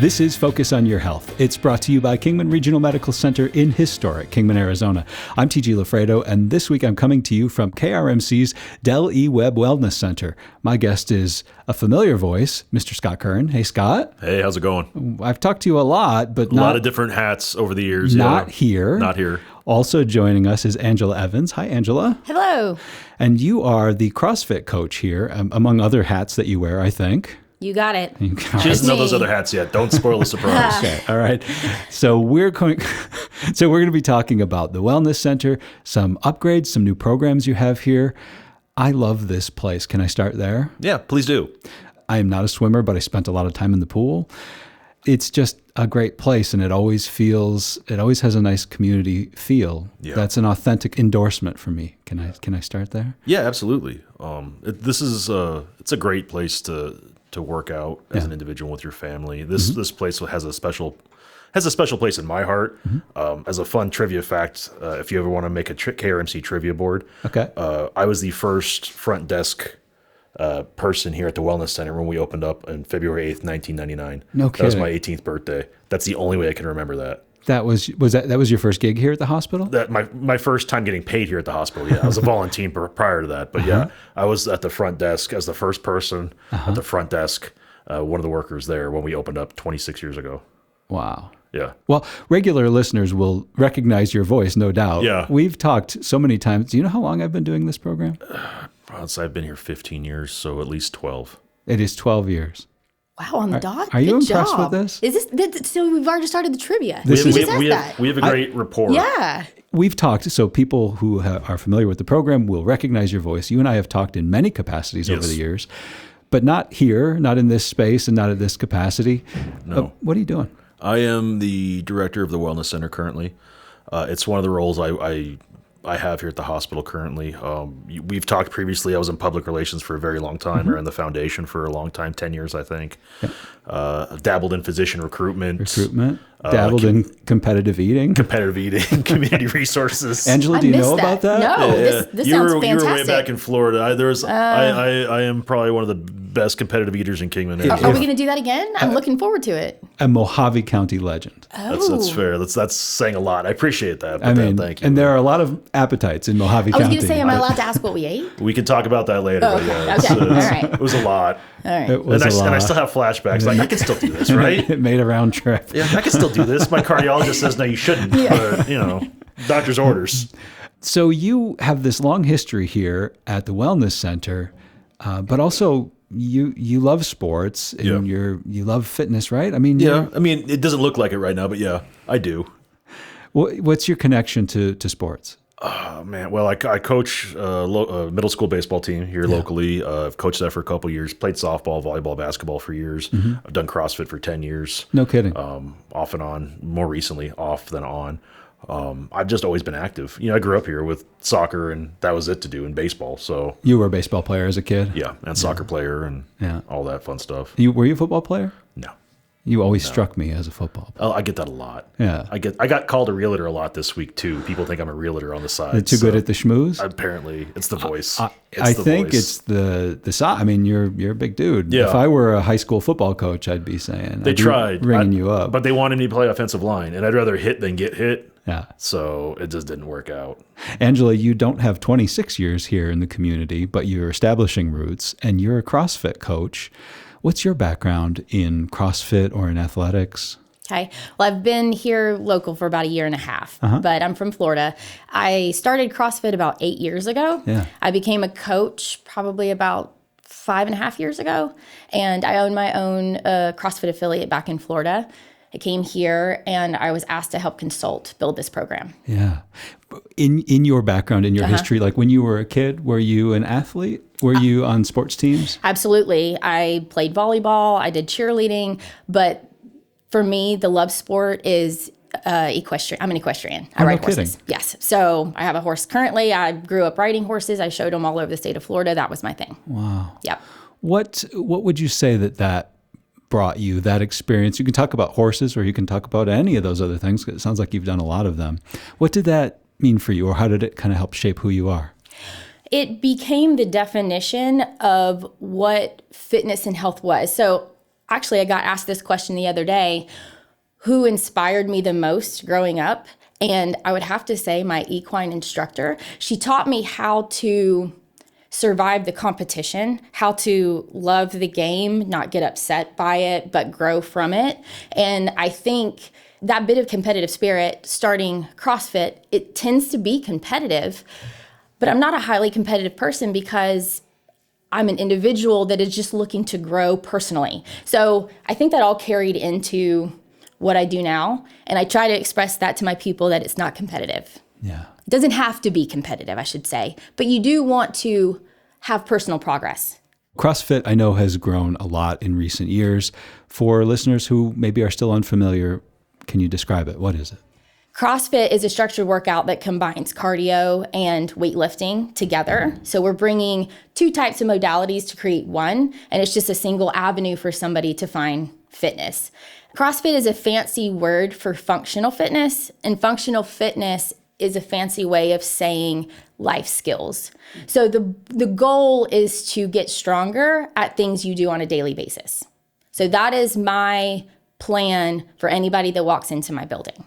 This is Focus on Your Health. It's brought to you by Kingman Regional Medical Center in historic Kingman, Arizona. I'm TG LaFredo, and this week I'm coming to you from KRMC's Del E. Webb Wellness Center. My guest is a familiar voice, Mr. Scott Kern. Hey, Scott. Hey, how's it going? I've talked to you a lot, but a lot of different hats over the years. Not here. Not here. Also joining us is Angela Evans. Hi, Angela. Hello. And you are the CrossFit coach here, among other hats that you wear, I think. You got it. She doesn't know those other hats yet. Don't spoil the surprise. Okay. All right. So we're going to be talking about the Wellness Center, some upgrades, some new programs you have here. I love this place. Can I start there? Yeah, please do. I am not a swimmer, but I spent a lot of time in the pool. It's just a great place, and it always has a nice community feel. Yeah. That's an authentic endorsement for me. Can I start there? Yeah, absolutely. It's a great place to work out as an individual with your family. This place has a special place in my heart. As a fun trivia fact, if you ever want to make a KRMC trivia board, okay. I was the first front desk person here at the Wellness Center when we opened up on February 8th, 1999. No kidding. That was my 18th birthday. That's the only way I can remember that. That was your first gig here at the hospital? That my first time getting paid here at the hospital. Yeah, I was a volunteer prior to that, but yeah, I was at the front desk as the first person at the front desk, one of the workers there when we opened up 26 years ago. Wow. Yeah. Well, regular listeners will recognize your voice, no doubt. Yeah. We've talked so many times. Do you know how long I've been doing this program? I've been here 15 years, so at least 12. It is 12 years. Wow, on the dot. Are you Good impressed job. with this? Is this? So we've already started the trivia. We have a great rapport. Yeah. We've talked, so people who are familiar with the program will recognize your voice. You and I have talked in many capacities over the years, but not here, not in this space, and not at this capacity. No. What are you doing? I am the director of the Wellness Center currently. It's one of the roles I have here at the hospital currently. We've talked previously. I was in public relations for a very long time, or in the foundation for a long time, 10 years, I think. Dabbled in physician recruitment. Dabbled in competitive eating. Community resources. Angela, do you know about that? No, this sounds fantastic. You were way back in Florida. I am probably one of the best competitive eaters in Kingman. Are we going to do that again? I'm looking forward to it. A Mojave County legend. That's fair. That's saying a lot. I appreciate that. Thank you. And there are a lot of appetites in Mojave County. I was going to say, am I allowed to ask what we ate? We can talk about that later. Oh, okay. All right. It was a lot. All right. It was a lot. And I still have flashbacks. Like, I can still do this, right? It made a round trip. Yeah, I can still do this. My cardiologist says, no, you shouldn't. Yeah. But, doctor's orders. So you have this long history here at the Wellness Center, but also you love sports and you love fitness, right? I mean, it doesn't look like it right now, but yeah, I do. What's your connection to sports? Oh, man. Well, I coach a middle school baseball team here locally. I've coached that for a couple of years. Played softball, volleyball, basketball for years. I've done CrossFit for 10 years. No kidding. Off and on. More recently, off than on. I've just always been active. I grew up here with soccer, and that was it to do in baseball. So you were a baseball player as a kid? Yeah, and soccer player and all that fun stuff. Were you a football player? No. You always struck me as a football player. Oh, I get that a lot. Yeah. I got called a realtor a lot this week, too. People think I'm a realtor on the side. You're too good at the schmooze? Apparently. It's the voice. I think it's the size. I mean, you're a big dude. Yeah. If I were a high school football coach, I'd be saying. They tried. Ringing you up. But they wanted me to play offensive line, and I'd rather hit than get hit. Yeah. So it just didn't work out. Angela, you don't have 26 years here in the community, but you're establishing roots, and you're a CrossFit coach. What's your background in CrossFit or in athletics? Okay. Well, I've been here local for about a year and a half, but I'm from Florida. I started CrossFit about 8 years ago. Yeah. I became a coach probably about 5.5 years ago, and I own my own CrossFit affiliate back in Florida. I came here and I was asked to help build this program. Yeah. In your background, in your history, like when you were a kid, were you an athlete? Were you on sports teams? Absolutely. I played volleyball. I did cheerleading. But for me, the love sport is equestrian. I'm an equestrian. I ride horses. Yes. So I have a horse currently. I grew up riding horses. I showed them all over the state of Florida. That was my thing. Wow. Yep. What would you say that brought you, that experience? You can talk about horses or you can talk about any of those other things. It sounds like you've done a lot of them. What did that mean for you, or how did it kind of help shape who you are? It became the definition of what fitness and health was. So actually, I got asked this question the other day, who inspired me the most growing up? And I would have to say my equine instructor. She taught me how to survive the competition, how to love the game, not get upset by it, but grow from it. And I think that bit of competitive spirit, starting CrossFit, it tends to be competitive, but I'm not a highly competitive person because I'm an individual that is just looking to grow personally. So I think that all carried into what I do now. And I try to express that to my people that it's not competitive. Yeah. It doesn't have to be competitive, I should say, but you do want to have personal progress. CrossFit, I know, has grown a lot in recent years. For listeners who maybe are still unfamiliar, can you describe it? What is it? CrossFit is a structured workout that combines cardio and weightlifting together. So we're bringing two types of modalities to create one, and it's just a single avenue for somebody to find fitness. CrossFit is a fancy word for functional fitness, and functional fitness is a fancy way of saying life skills. So the goal is to get stronger at things you do on a daily basis. So that is my plan for anybody that walks into my building.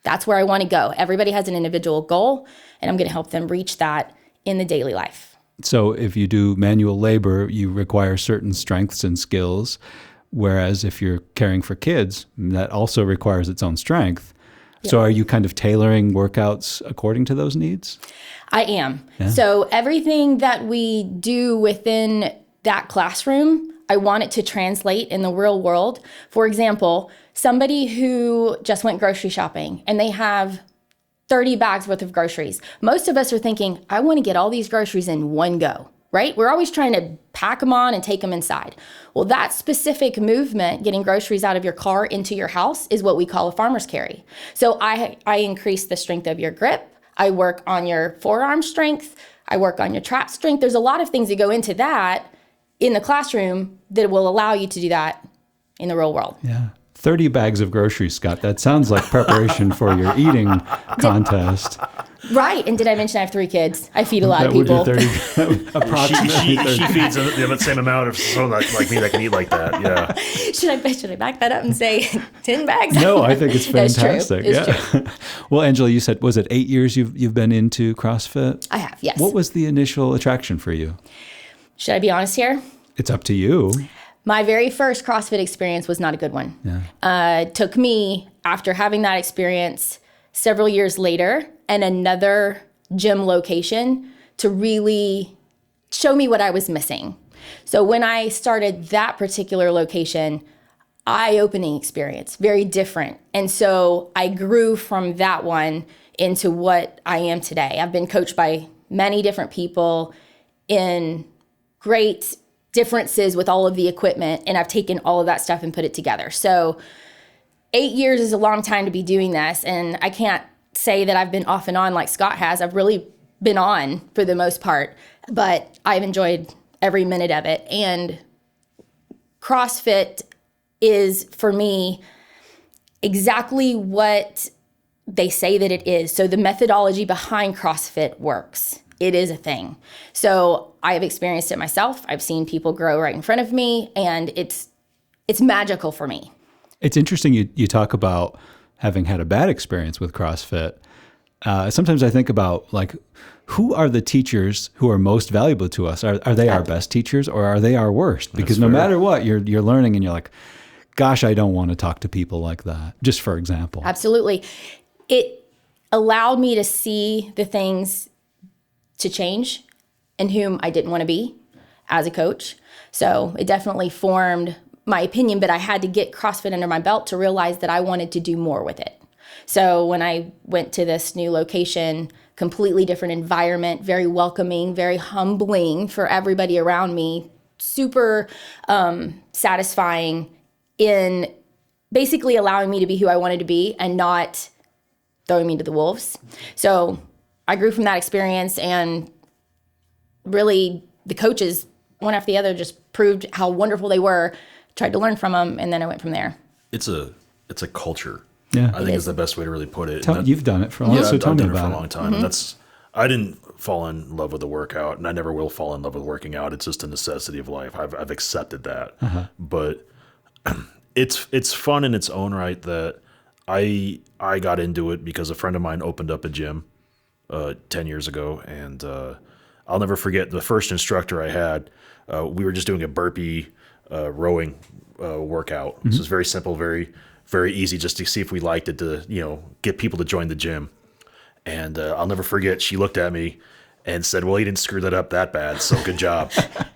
That's where I want to go. Everybody has an individual goal, and I'm going to help them reach that in the daily life. So if you do manual labor, you require certain strengths and skills. Whereas if you're caring for kids, that also requires its own strength. Yeah. So are you kind of tailoring workouts according to those needs? I am. Yeah. So everything that we do within that classroom, I want it to translate in the real world. For example, somebody who just went grocery shopping and they have 30 bags worth of groceries. Most of us are thinking, I want to get all these groceries in one go. Right? We're always trying to pack them on and take them inside. Well, that specific movement, getting groceries out of your car into your house, is what we call a farmer's carry. So I increase the strength of your grip. I work on your forearm strength. I work on your trap strength. There's a lot of things that go into that in the classroom that will allow you to do that in the real world. Yeah. 30 bags of groceries, Scott. That sounds like preparation for your eating contest. Right. And did I mention I have 3 kids? I feed a lot of people. She feeds the same amount of someone like me that can eat like that. Yeah. Should I back that up and say 10 bags? No, I think it's fantastic. It's true. Well, Angela, you said, was it 8 years you've been into CrossFit? I have, yes. What was the initial attraction for you? Should I be honest here? It's up to you. My very first CrossFit experience was not a good one. Yeah. It took me, after having that experience several years later, and another gym location to really show me what I was missing. So when I started that particular location, eye-opening experience, very different. And so I grew from that one into what I am today. I've been coached by many different people in great differences with all of the equipment, and I've taken all of that stuff and put it together. So 8 years is a long time to be doing this, and I can't say that I've been off and on like Scott has. I've really been on for the most part, but I've enjoyed every minute of it. And CrossFit is, for me, exactly what they say that it is. So the methodology behind CrossFit works. It is a thing. So I have experienced it myself. I've seen people grow right in front of me, and it's magical for me. It's interesting you talk about having had a bad experience with CrossFit. Sometimes I think about, like, who are the teachers who are most valuable to us? Are they our best teachers, or are they our worst? Because no matter what, you're learning, and you're like, gosh, I don't want to talk to people like that, just for example. Absolutely. It allowed me to see the things to change and whom I didn't want to be as a coach. So it definitely formed my opinion, but I had to get CrossFit under my belt to realize that I wanted to do more with it. So when I went to this new location, completely different environment, very welcoming, very humbling for everybody around me, super satisfying in basically allowing me to be who I wanted to be and not throwing me to the wolves. So I grew from that experience, and really the coaches, one after the other, just proved how wonderful they were. Tried to learn from them, and then I went from there. It's a culture. Yeah, I think is the best way to really put it. You've done it for a long time. Yeah, I've done it for a long time. Mm-hmm. And I didn't fall in love with the workout, and I never will fall in love with working out. It's just a necessity of life. I've accepted that. Uh-huh. But it's fun in its own right that I got into it because a friend of mine opened up a gym 10 years ago, and I'll never forget the first instructor I had. We were just doing a burpee rowing workout. This was very simple, very very easy, just to see if we liked it, to get people to join the gym. And I'll never forget, she looked at me and said, "Well, you didn't screw that up that bad, so good job."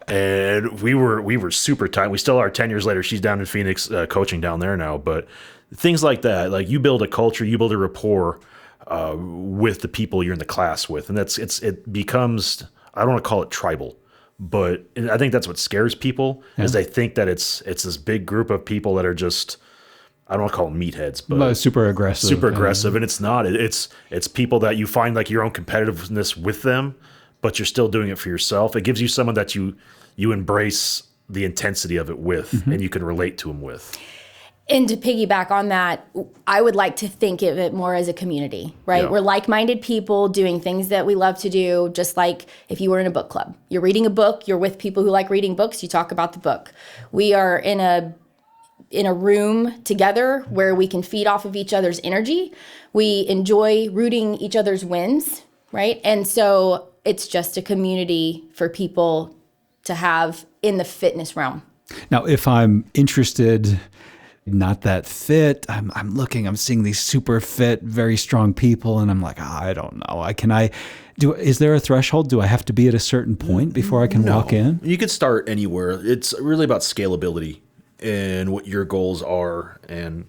And we were super tight. We still are 10 years later. She's down in Phoenix coaching down there now. But things like that, like you build a culture, you build a rapport with the people you're in the class with. And it becomes, I don't want to call it tribal, but I think that's what scares people, is they think that it's this big group of people that are just, I don't want to call them meatheads, but super aggressive. And it's not. It's people that you find like your own competitiveness with them, but you're still doing it for yourself. It gives you someone that you embrace the intensity of it with, and you can relate to them with. And to piggyback on that, I would like to think of it more as a community, right? Yeah. We're like-minded people doing things that we love to do, just like if you were in a book club. You're reading a book, you're with people who like reading books, you talk about the book. We are in a room together where we can feed off of each other's energy. We enjoy rooting each other's wins, right? And so it's just a community for people to have in the fitness realm. Now, if I'm interested, not that fit, I'm seeing these super fit, very strong people, and I'm like, I don't know. Is there a threshold? Do I have to be at a certain point before I can walk in? You could start anywhere. It's really about scalability and what your goals are, and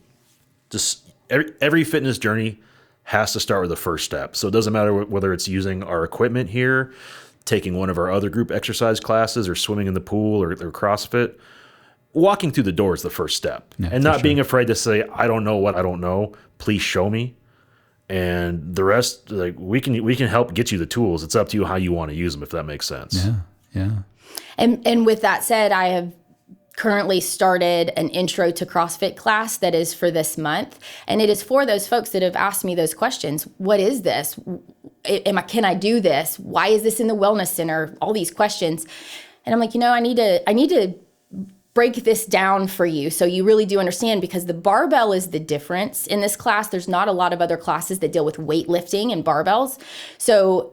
just every fitness journey has to start with the first step. So it doesn't matter whether it's using our equipment here, taking one of our other group exercise classes, or swimming in the pool, or CrossFit. Walking through the door is the first step, and not being afraid to say, "I don't know what I don't know. Please show me." And the rest, like we can help get you the tools. It's up to you how you want to use them, if that makes sense. Yeah. And with that said, I have currently started an intro to CrossFit class that is for this month. And it is for those folks that have asked me those questions. What is this? Can I do this? Why is this in the wellness center? All these questions. And I'm like, I need to break this down for you so you really do understand, because the barbell is the difference in this class. There's not a lot of other classes that deal with weightlifting and barbells. So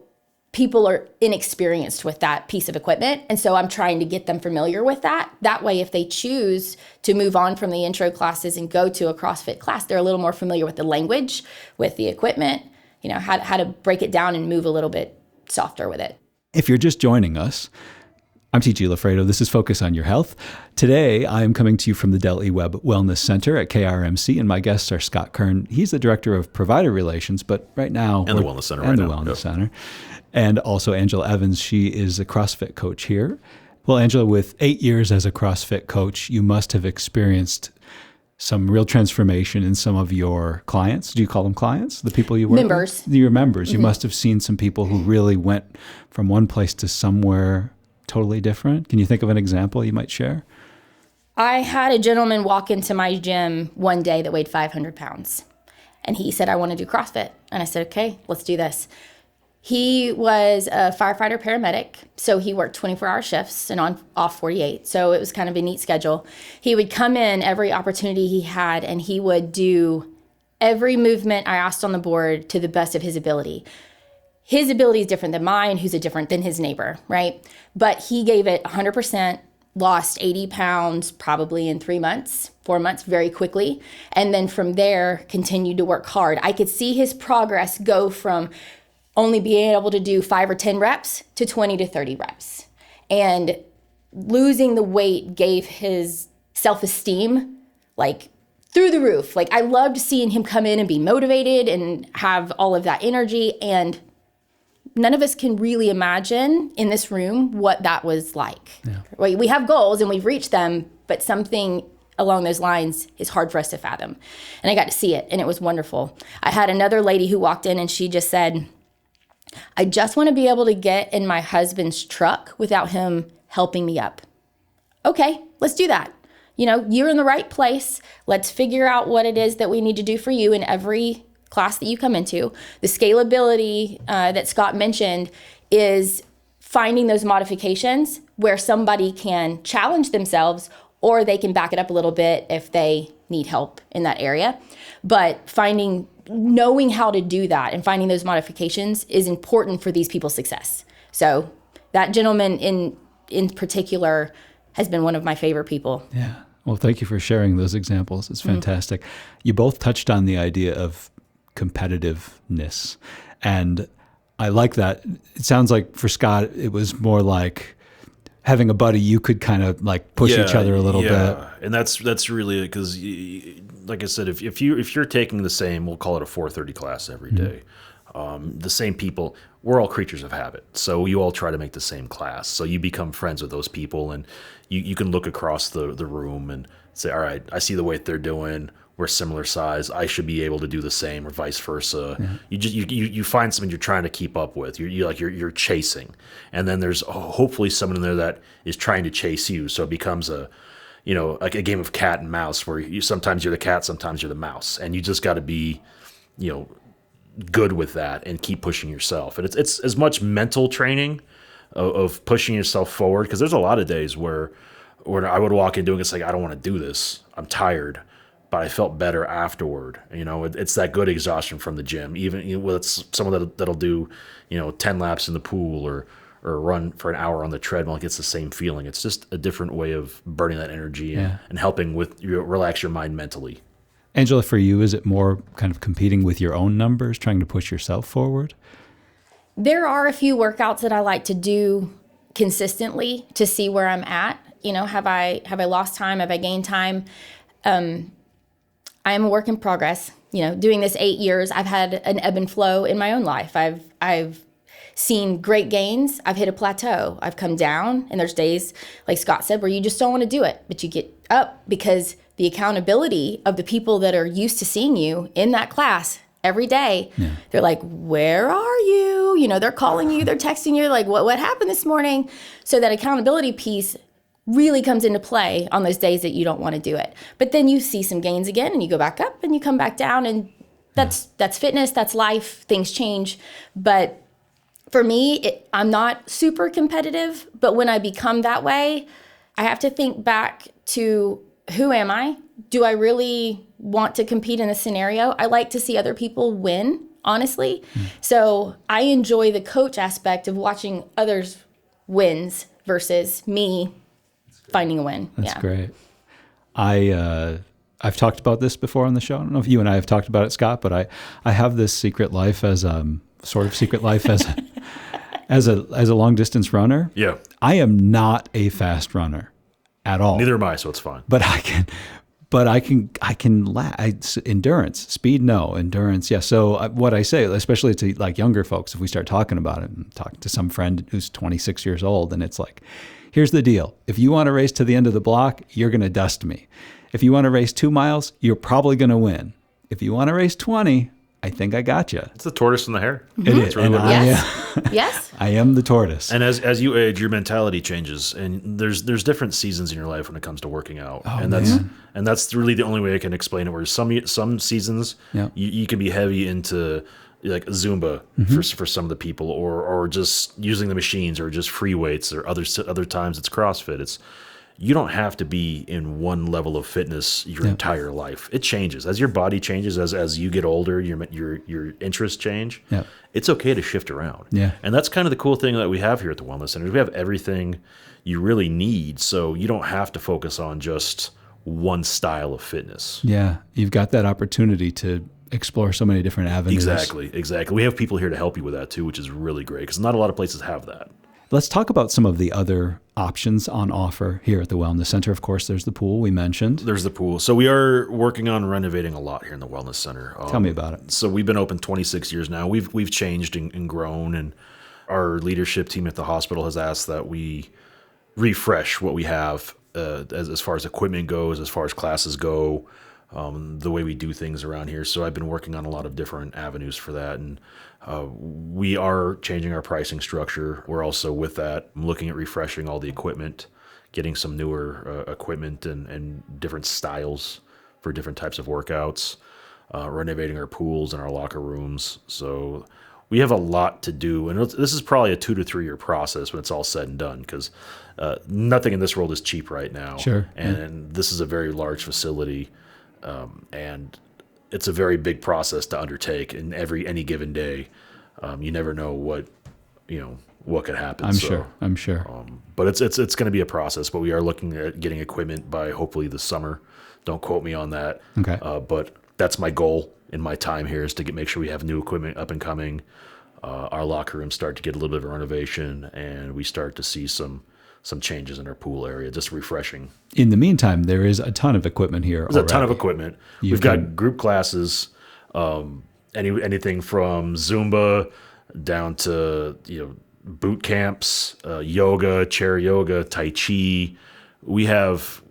people are inexperienced with that piece of equipment. And so I'm trying to get them familiar with that. That way, if they choose to move on from the intro classes and go to a CrossFit class, they're a little more familiar with the language, with the equipment, how to break it down and move a little bit softer with it. If you're just joining us, I'm TG LaFredo. This is Focus on Your Health. Today, I am coming to you from the Del E Webb Wellness Center at KRMC, and my guests are Scott Kern. He's the Director of Provider Relations, but right now... And the Wellness Center right now. And the Wellness Center. And also Angela Evans. She is a CrossFit coach here. Well, Angela, with 8 years as a CrossFit coach, you must have experienced some real transformation in some of your clients. Do you call them clients? The people you work Members. with? Your members. Mm-hmm. You must have seen some people who really went from one place to somewhere totally different. Can you think of an example you might share? I had a gentleman walk into my gym one day that weighed 500 pounds. And he said, "I want to do CrossFit." And I said, "Okay, let's do this." He was a firefighter paramedic, so he worked 24-hour shifts and off 48. So it was kind of a neat schedule. He would come in every opportunity he had, and he would do every movement I asked on the board to the best of his ability. His ability is different than mine, who's different than his neighbor, right? But he gave it 100%, lost 80 pounds probably in 4 months, very quickly. And then from there, continued to work hard. I could see his progress go from only being able to do 5 or 10 reps to 20 to 30 reps. And losing the weight gave his self-esteem like through the roof. Like, I loved seeing him come in and be motivated and have all of that energy. And none of us can really imagine in this room what that was like. Yeah. We have goals and we've reached them, but something along those lines is hard for us to fathom. And I got to see it, and it was wonderful. I had another lady who walked in, and she just said, "I just want to be able to get in my husband's truck without him helping me up." Okay, let's do that. You're in the right place. Let's figure out what it is that we need to do for you in every class that you come into. The scalability that Scott mentioned is finding those modifications where somebody can challenge themselves or they can back it up a little bit if they need help in that area. But knowing how to do that and finding those modifications is important for these people's success. So that gentleman in particular has been one of my favorite people. Yeah. Well, thank you for sharing those examples. It's fantastic. You both touched on the idea of competitiveness, and I like that. It sounds like for Scott, it was more like having a buddy you could kind of like push each other a little bit. And that's really, because like I said, if you're taking the same, we'll call it a 4:30 class every day, the same people, we're all creatures of habit. So you all try to make the same class. So you become friends with those people, and you can look across the room and say, all right, I see the weight they're doing. We're similar size. I should be able to do the same, or vice versa. Yeah. You find someone you're trying to keep up with. You're chasing, and then there's hopefully someone in there that is trying to chase you. So it becomes like a game of cat and mouse, where sometimes you're the cat, sometimes you're the mouse, and you just got to be, good with that and keep pushing yourself. And it's as much mental training of pushing yourself forward, because there's a lot of days where I would walk in doing, it's like, I don't want to do this. I'm tired. But I felt better afterward. It's that good exhaustion from the gym. Even it's someone that'll do, 10 laps in the pool or run for an hour on the treadmill. It gets the same feeling. It's just a different way of burning that energy and helping with relax your mind mentally. Angela, for you, is it more kind of competing with your own numbers, trying to push yourself forward? There are a few workouts that I like to do consistently to see where I'm at. Have I lost time? Have I gained time? I am a work in progress. Doing this 8 years, I've had an ebb and flow in my own life. I've seen great gains. I've hit a plateau. I've come down, and there's days, like Scott said, where you just don't want to do it, but you get up because the accountability of the people that are used to seeing you in that class every day, they're like, where are you? They're calling you, they're texting you, like, what happened this morning? So that accountability piece really comes into play on those days that you don't want to do it. But then you see some gains again, and you go back up and you come back down, and that's fitness, that's life, things change. But for me, I'm not super competitive, but when I become that way, I have to think back to, who am I? Do I really want to compete in this scenario? I like to see other people win, honestly. So I enjoy the coach aspect of watching others wins versus me finding a win. That's great. I've talked about this before on the show. I don't know if you and I have talked about it, Scott, but I have this secret life as sort of secret life as a long distance runner. Yeah. I am not a fast runner at all. Neither am I, so it's fine. But I can endurance, speed, no, endurance. Yeah. So what I say, especially to like younger folks, if we start talking about it, and talk to some friend who's 26 years old, and it's like, here's the deal. If you want to race to the end of the block, you're going to dust me. If you want to race 2 miles, you're probably going to win. If you want to race 20, I think I got you. It's the tortoise and the hare. It is. That's really what it is. Yes. I am the tortoise. And as you age, your mentality changes, and there's different seasons in your life when it comes to working out. Oh, and that's really the only way I can explain it. Where some seasons you can be heavy into like Zumba for some of the people, or just using the machines, or just free weights, or other times it's CrossFit. You don't have to be in one level of fitness your entire life. It changes as your body changes, as you get older, your interests change. Yeah. It's okay to shift around. Yeah. And that's kind of the cool thing that we have here at the Wellness Center. We have everything you really need, so you don't have to focus on just one style of fitness. Yeah. You've got that opportunity to explore so many different avenues. Exactly. We have people here to help you with that too, which is really great, because not a lot of places have that. Let's talk about some of the other options on offer here at the Wellness Center. Of course, there's the pool we mentioned. There's the pool. So we are working on renovating a lot here in the Wellness Center. Tell me about it. So we've been open 26 years now. We've changed and grown, and our leadership team at the hospital has asked that we refresh what we have as far as equipment goes, as far as classes go, the way we do things around here. So I've been working on a lot of different avenues for that, and we are changing our pricing structure. We're also, with that, looking at refreshing all the equipment, getting some newer equipment and different styles for different types of workouts, renovating our pools and our locker rooms. So we have a lot to do, and this is probably a 2 to 3 year process when it's all said and done, because nothing in this world is cheap right now. Sure. And this is a very large facility, and it's a very big process to undertake. In any given day, you never know what could happen. I'm sure. But it's going to be a process. But we are looking at getting equipment by hopefully this summer. Don't quote me on that. Okay. But that's my goal in my time here, is to make sure we have new equipment up and coming. Our locker rooms start to get a little bit of renovation, and we start to see some changes in our pool area, just refreshing. In the meantime, there is a ton of equipment here. There's a ton of equipment. We've got group classes, anything from Zumba down to boot camps, yoga, chair yoga, Tai Chi. We have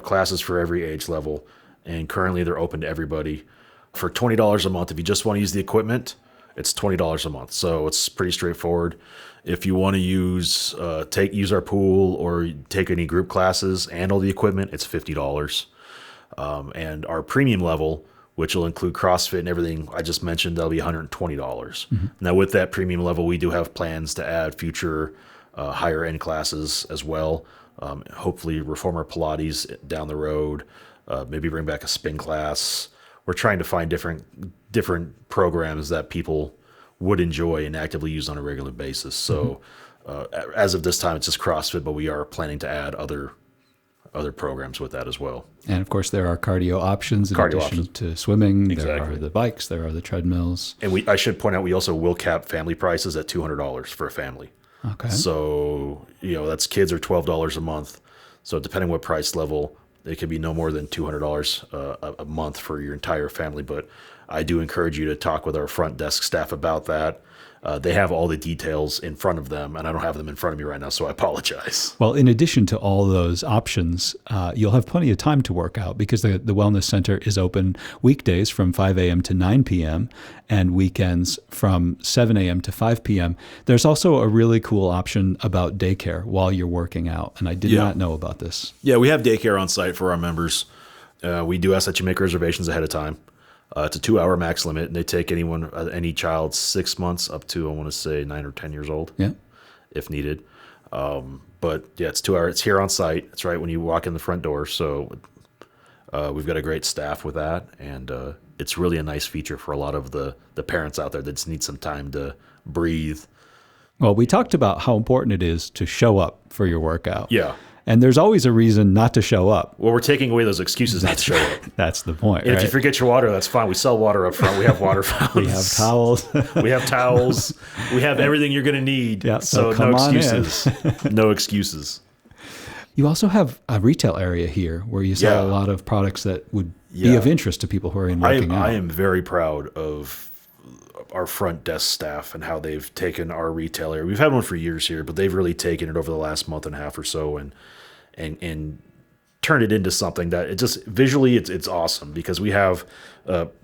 classes for every age level, and currently they're open to everybody. For $20 a month, if you just want to use the equipment, it's $20 a month. So it's pretty straightforward. If you want to use our pool or take any group classes and all the equipment, it's $50. And our premium level, which will include CrossFit and everything I just mentioned, that'll be $120. Mm-hmm. Now, with that premium level, we do have plans to add future higher end classes as well. Hopefully, reformer Pilates down the road. Maybe bring back a spin class. We're trying to find different programs that people would enjoy and actively use on a regular basis. So, as of this time, it's just CrossFit, but we are planning to add other programs with that as well. And of course, there are cardio options in addition to swimming. Exactly. There are the bikes. There are the treadmills. And I should point out, we also will cap family prices at $200 for a family. Okay. So, that's kids are $12 a month. So depending what price level, it could be no more than $200 a month for your entire family. But I do encourage you to talk with our front desk staff about that. They have all the details in front of them, and I don't have them in front of me right now, so I apologize. Well, in addition to all those options, you'll have plenty of time to work out, because the Wellness Center is open weekdays from 5 a.m. to 9 p.m. and weekends from 7 a.m. to 5 p.m. There's also a really cool option about daycare while you're working out, and I did not know about this. Yeah, we have daycare on site for our members. We do ask that you make reservations ahead of time. It's a 2-hour max limit, and they take any child 6 months up to, I want to say, 9 or 10 years old, if needed. But yeah, it's 2 hours. It's here on site. It's right when you walk in the front door. So we've got a great staff with that, and it's really a nice feature for a lot of the parents out there that just need some time to breathe. Well, we talked about how important it is to show up for your workout. Yeah. And there's always a reason not to show up. Well, we're taking away those excuses not to show up. That's the point, and right? if you forget your water, that's fine. We sell water up front. We have water fountains. We have towels. We have towels. We have everything you're going to need. Yeah, so no excuses. No excuses. You also have a retail area here where you sell a lot of products that would be of interest to people who are in working out. I am very proud of our front desk staff and how they've taken our retail area. We've had one for years here, but they've really taken it over the last month and a half or so and turn it into something that it just visually it's awesome, because we have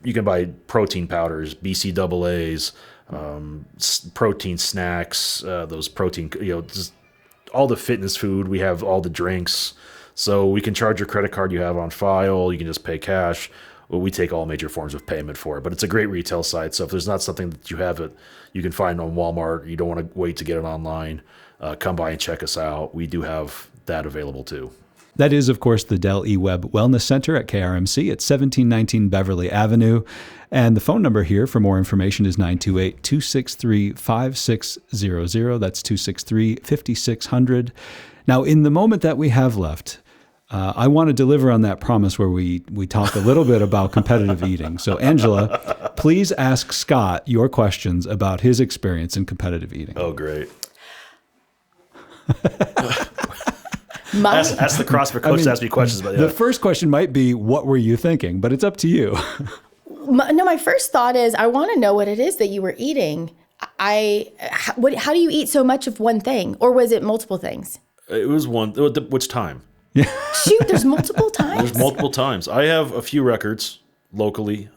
you can buy protein powders, BCAAs, protein snacks, those protein, just all the fitness food. We have all the drinks, so we can charge your credit card you have on file. You can just pay cash. Well, we take all major forms of payment for it, but it's a great retail site. So if there's not something that you can find on Walmart, you don't want to wait to get it online, come by and check us out. We do have that available too. That is, of course, the Del E. Webb Wellness Center at KRMC at 1719 Beverly Avenue. And the phone number here for more information is 928-263-5600. That's 263-5600. Now, in the moment that we have left, I want to deliver on that promise where we talk a little bit about competitive eating. So, Angela, please ask Scott your questions about his experience in competitive eating. Oh, great. Ask the CrossFit coach to ask me questions about the first question might be, what were you thinking? But it's up to you. My first thought is, I want to know what it is that you were eating. How do you eat so much of one thing? Or was it multiple things? It was one. Which time? Shoot, there's multiple times? There's multiple times. I have a few records locally.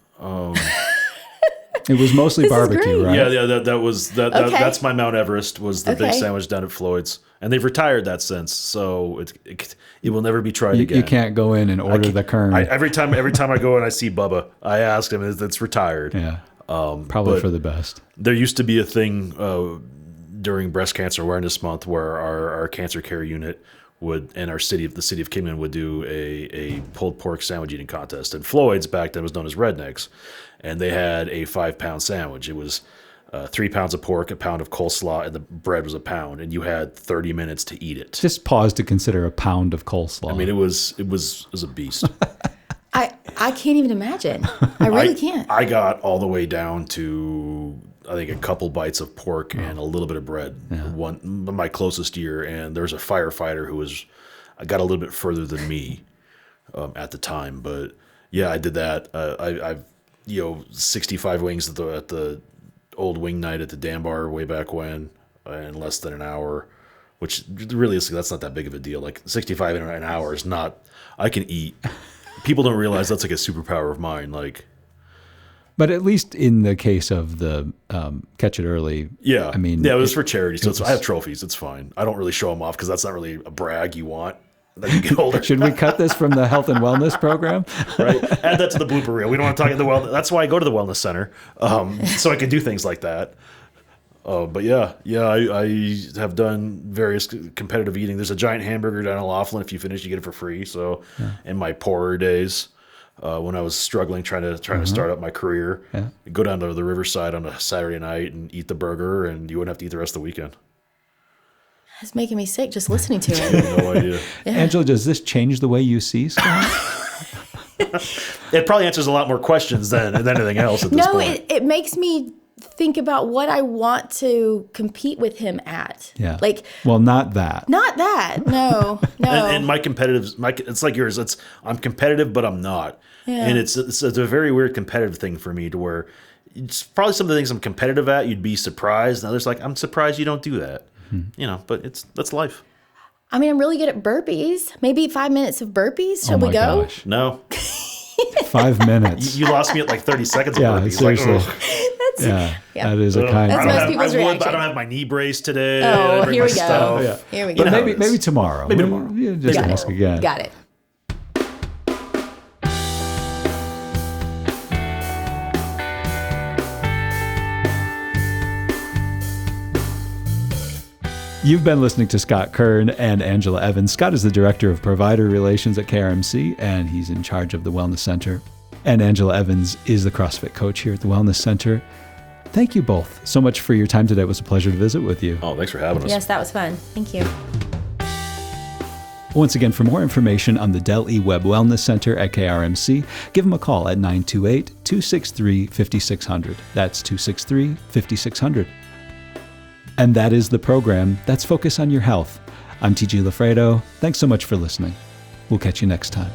It was mostly barbecue, right? Yeah, that's my Mount Everest, was the big sandwich down at Floyd's. And they've retired that since, so it will never be tried again. You can't go in and order the Kern. Every time I go and I see Bubba, I ask him, it's retired. Yeah. Probably for the best. There used to be a thing during Breast Cancer Awareness Month where our cancer care unit would, and the city of Kingman would do a pulled pork sandwich eating contest. And Floyd's back then was known as Rednecks, and they had a 5-pound sandwich. It was 3 pounds of pork, a pound of coleslaw, and the bread was a pound, and you had 30 minutes to eat it. Just pause to consider a pound of coleslaw. I mean, it was a beast. I can't even imagine. I really can't. I got all the way down to, I think, a couple bites of pork and a little bit of bread. My closest year, and there was a firefighter who got a little bit further than me at the time. But yeah, I did that. I've 65 wings at the old wing night at the Dam Bar way back when, in less than an hour. Which realistically, that's not that big of a deal. Like 65 in an hour is not. I can eat. People don't realize that's like a superpower of mine. But at least in the case of the Catch It Early, yeah, I mean, it was for charity, so I have trophies. It's fine. I don't really show them off because that's not really a brag you want. Then you get older. Should we cut this from the health and wellness program? Right, add that to the blooper reel. We don't want to talk about the wellness. That's why I go to the wellness center, so I can do things like that. But yeah, I have done various competitive eating. There's a giant hamburger down in Laughlin. If you finish, you get it for free. So, in my poorer days, when I was struggling trying to start up my career, go down to the Riverside on a Saturday night and eat the burger, and you wouldn't have to eat the rest of the weekend. It's making me sick just listening to I it. have no idea. Angela, does this change the way you see Scott? It probably answers a lot more questions than anything else at this point. It makes me think about what I want to compete with him at. Yeah. Well, not that. Not that. No. And my it's like yours. I'm competitive, but I'm not. Yeah. And it's a very weird competitive thing for me to where it's probably some of the things I'm competitive at, you'd be surprised. And others I'm surprised you don't do that. But that's life. I mean, I'm really good at burpees. Maybe 5 minutes of burpees. Shall we go? Gosh. No. 5 minutes. You lost me at 30 seconds of burpees. Seriously. That is a kind of. That's most people's reaction. I don't have my knee brace today. Oh, here we go. Yeah. Here we go. But maybe tomorrow. Maybe tomorrow. Just ask again. Got it. You've been listening to Scott Kern and Angela Evans. Scott is the Director of Provider Relations at KRMC, and he's in charge of the Wellness Center. And Angela Evans is the CrossFit coach here at the Wellness Center. Thank you both so much for your time today. It was a pleasure to visit with you. Oh, thanks for having us. Yes, that was fun. Thank you. Once again, for more information on the Del E Webb Wellness Center at KRMC, give them a call at 928-263-5600. That's 263-5600. And that is the program. That's Focus on Your Health. I'm TG LaFredo. Thanks so much for listening. We'll catch you next time.